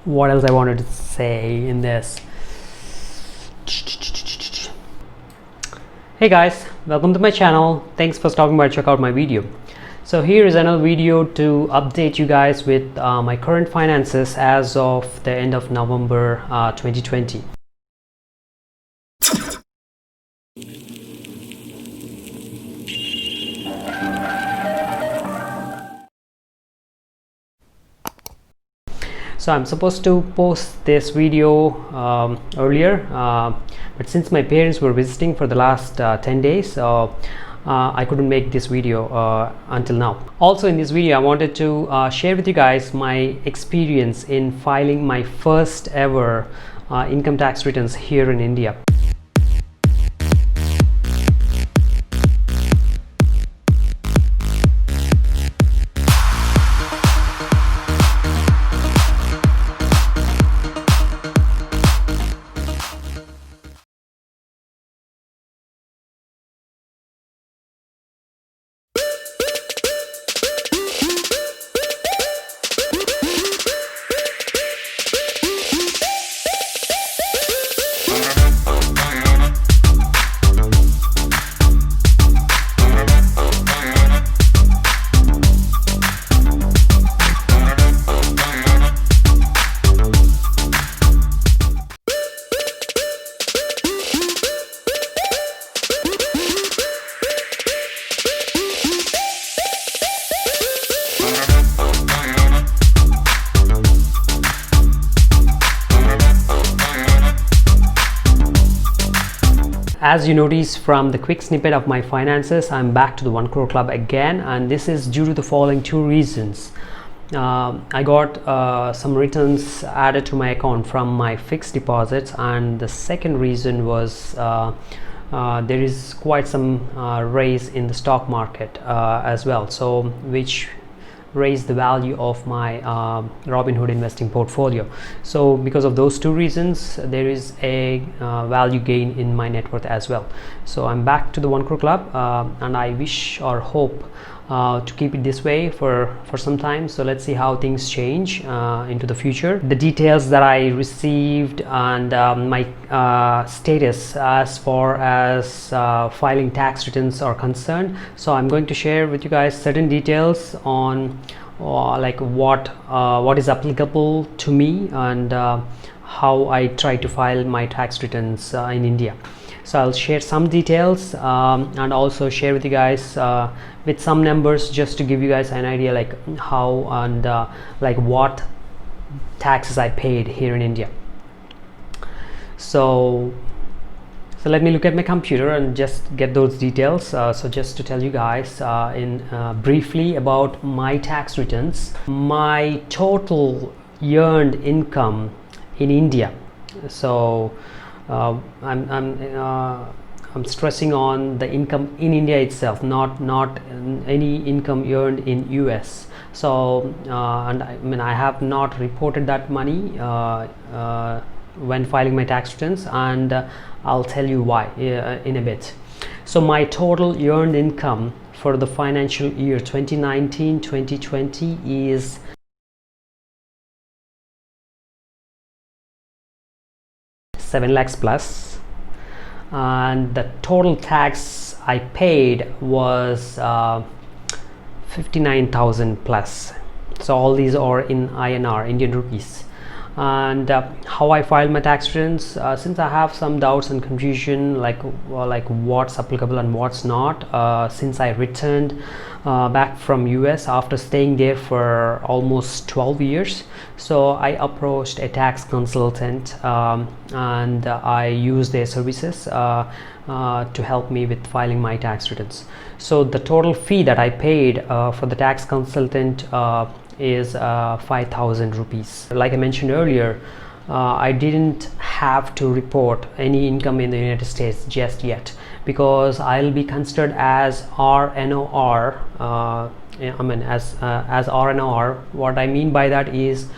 what else I wanted to say in this. Hey guys, welcome to my channel. Thanks for stopping by to check out my video. So here is another video to update you guys with my current finances as of the end of November 2020. So I'm supposed to post this video earlier, but since my parents were visiting for the last 10 days, I couldn't make this video until now. Also in this video I wanted to share with you guys my experience in filing my first ever income tax returns here in India. As you notice from the quick snippet of my finances, I'm back to the 1 crore club again, and this is due to the following two reasons. I got some returns added to my account from my fixed deposits, and the second reason was there is quite some raise in the stock market as well, so which raise the value of my Robinhood investing portfolio. So because of those two reasons, there is a value gain in my net worth as well. So I'm back to the 1 crore club, and I wish or hope to keep it this way for some time. So let's see how things change into the future. The details that I received and my status as far as filing tax returns are concerned. So I'm going to share with you guys certain details on like what is applicable to me and how I try to file my tax returns in India. So I'll share some details and also share with you guys with some numbers, just to give you guys an idea like how and like what taxes I paid here in India. So let me look at my computer and just get those details. So just to tell you guys in briefly about my tax returns, my total earned income in India. So I'm stressing on the income in India itself, not any income earned in US. So and I have not reported that money when filing my tax returns, and I'll tell you why in a bit. So my total earned income for the financial year 2019-2020 is 7 lakhs plus, and the total tax I paid was 59,000 plus. So all these are in INR, Indian rupees. And how I filed my tax returns, since I have some doubts and confusion like what's applicable and what's not, since I returned back from US after staying there for almost 12 years. So I approached a tax consultant and I used their services to help me with filing my tax returns. So the total fee that I paid for the tax consultant is 5,000 rupees. Like I mentioned earlier, I didn't have to report any income in the United States just yet, because I'll be considered as RNOR. As RNOR, what I mean by that is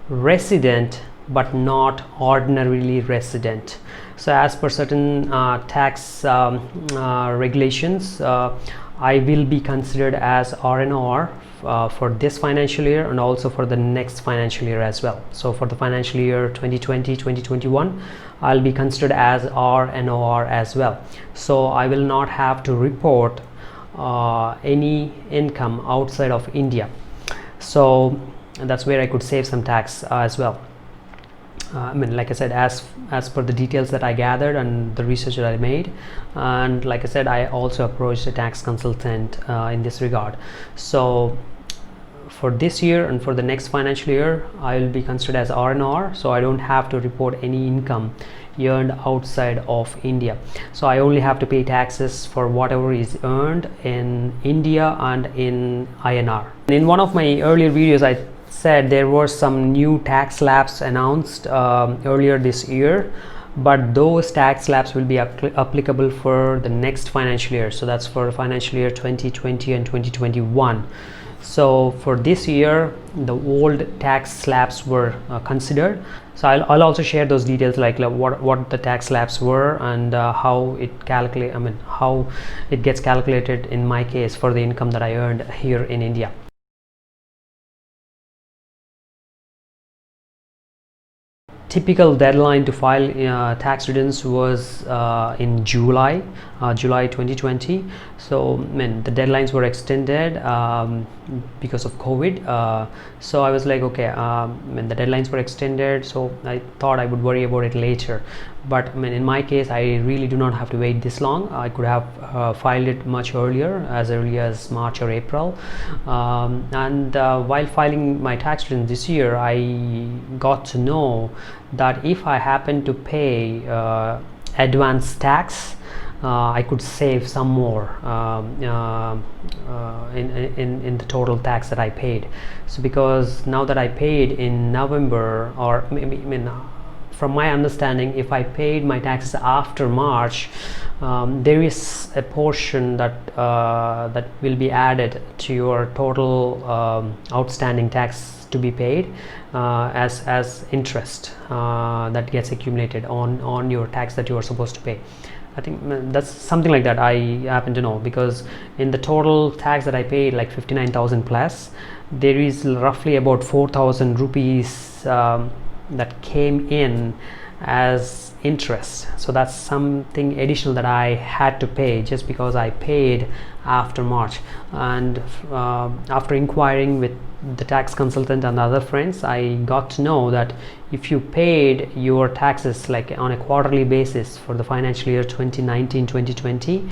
resident but not ordinarily resident. So as per certain tax regulations, I will be considered as RNOR for this financial year and also for the next financial year as well. So for the financial year 2020-2021, I'll be considered as RNOR as well. So I will not have to report any income outside of India. So that's where I could save some tax as well. I mean, like I said, as per the details that I gathered and the research that I made, and like I said, I also approached a tax consultant in this regard. So for this year and for the next financial year, I will be considered as RNR, so I don't have to report any income earned outside of India. So I only have to pay taxes for whatever is earned in India and in INR. In one of my earlier videos, I said there were some new tax slabs announced earlier this year, but those tax slabs will be applicable for the next financial year. So that's for financial year 2020 and 2021. So for this year, the old tax slabs were considered. So I'll also share those details, like what the tax slabs were and how it how it gets calculated in my case for the income that I earned here in India. Typical deadline to file tax returns was in July 2020. So the deadlines were extended because of COVID. So I was like, okay, the deadlines were extended, so I thought I would worry about it later. But in my case, I really do not have to wait this long. I could have filed it much earlier, as early as March or April. And while filing my tax return this year, I got to know that if I happen to pay advance tax, I could save some more in the total tax that I paid. So because now that I paid in November, or maybe from my understanding, if I paid my taxes after March, there is a portion that that will be added to your total outstanding tax to be paid as interest that gets accumulated on your tax that you are supposed to pay. I think that's something like that, I happen to know, because in the total tax that I paid, like 59,000 plus, there is roughly about 4,000 rupees that came in as interest. So that's something additional that I had to pay just because I paid after March. And after inquiring with the tax consultant and other friends, I got to know that if you paid your taxes like on a quarterly basis for the financial year 2019-2020,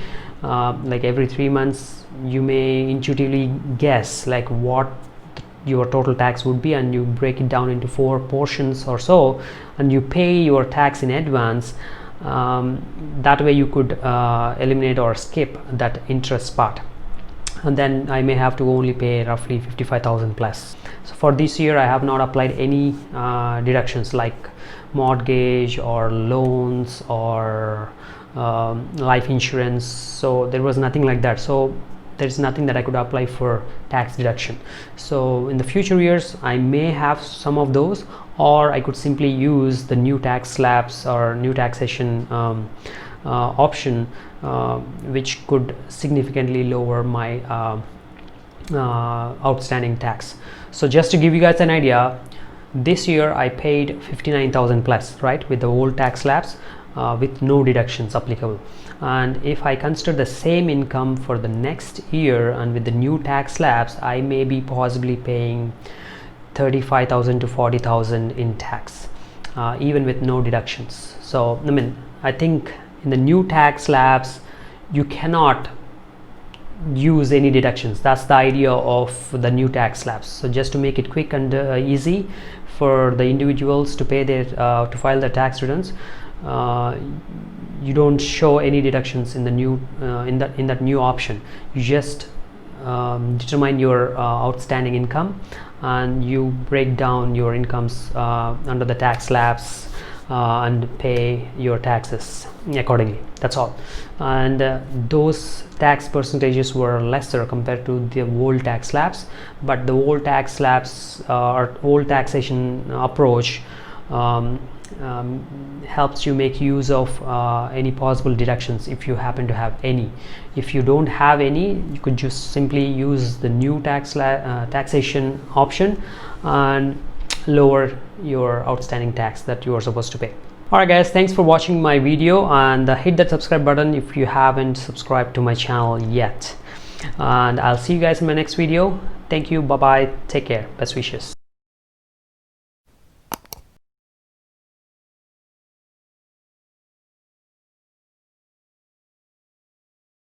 like every 3 months, you may intuitively guess like what your total tax would be, and you break it down into 4 portions or so, and you pay your tax in advance. That way you could eliminate or skip that interest part, and then I may have to only pay roughly 55,000 plus. So for this year, I have not applied any deductions like mortgage or loans or life insurance. So there was nothing like that. So there's nothing that I could apply for tax deduction. So in the future years, I may have some of those, or I could simply use the new tax slabs or new taxation option, which could significantly lower my outstanding tax. So just to give you guys an idea, this year I paid 59,000 plus, right, with the old tax slabs, with no deductions applicable. And if I consider the same income for the next year and with the new tax slabs, I may be possibly paying 35,000 to 40,000 in tax, even with no deductions. So I think in the new tax slabs you cannot use any deductions. That's the idea of the new tax slabs. So just to make it quick and easy for the individuals to pay their to file their tax returns, you don't show any deductions in the new in that new option. You just determine your outstanding income, and you break down your incomes under the tax slabs and pay your taxes accordingly. That's all. And those tax percentages were lesser compared to the old tax slabs, but the old tax slabs or old taxation approach helps you make use of any possible deductions if you happen to have any. If you don't have any, you could just simply use the new taxation option and lower your outstanding tax that you are supposed to pay. Alright guys, thanks for watching my video, and hit that subscribe button if you haven't subscribed to my channel yet, and I'll see you guys in my next video. Thank you, bye bye, take care, best wishes.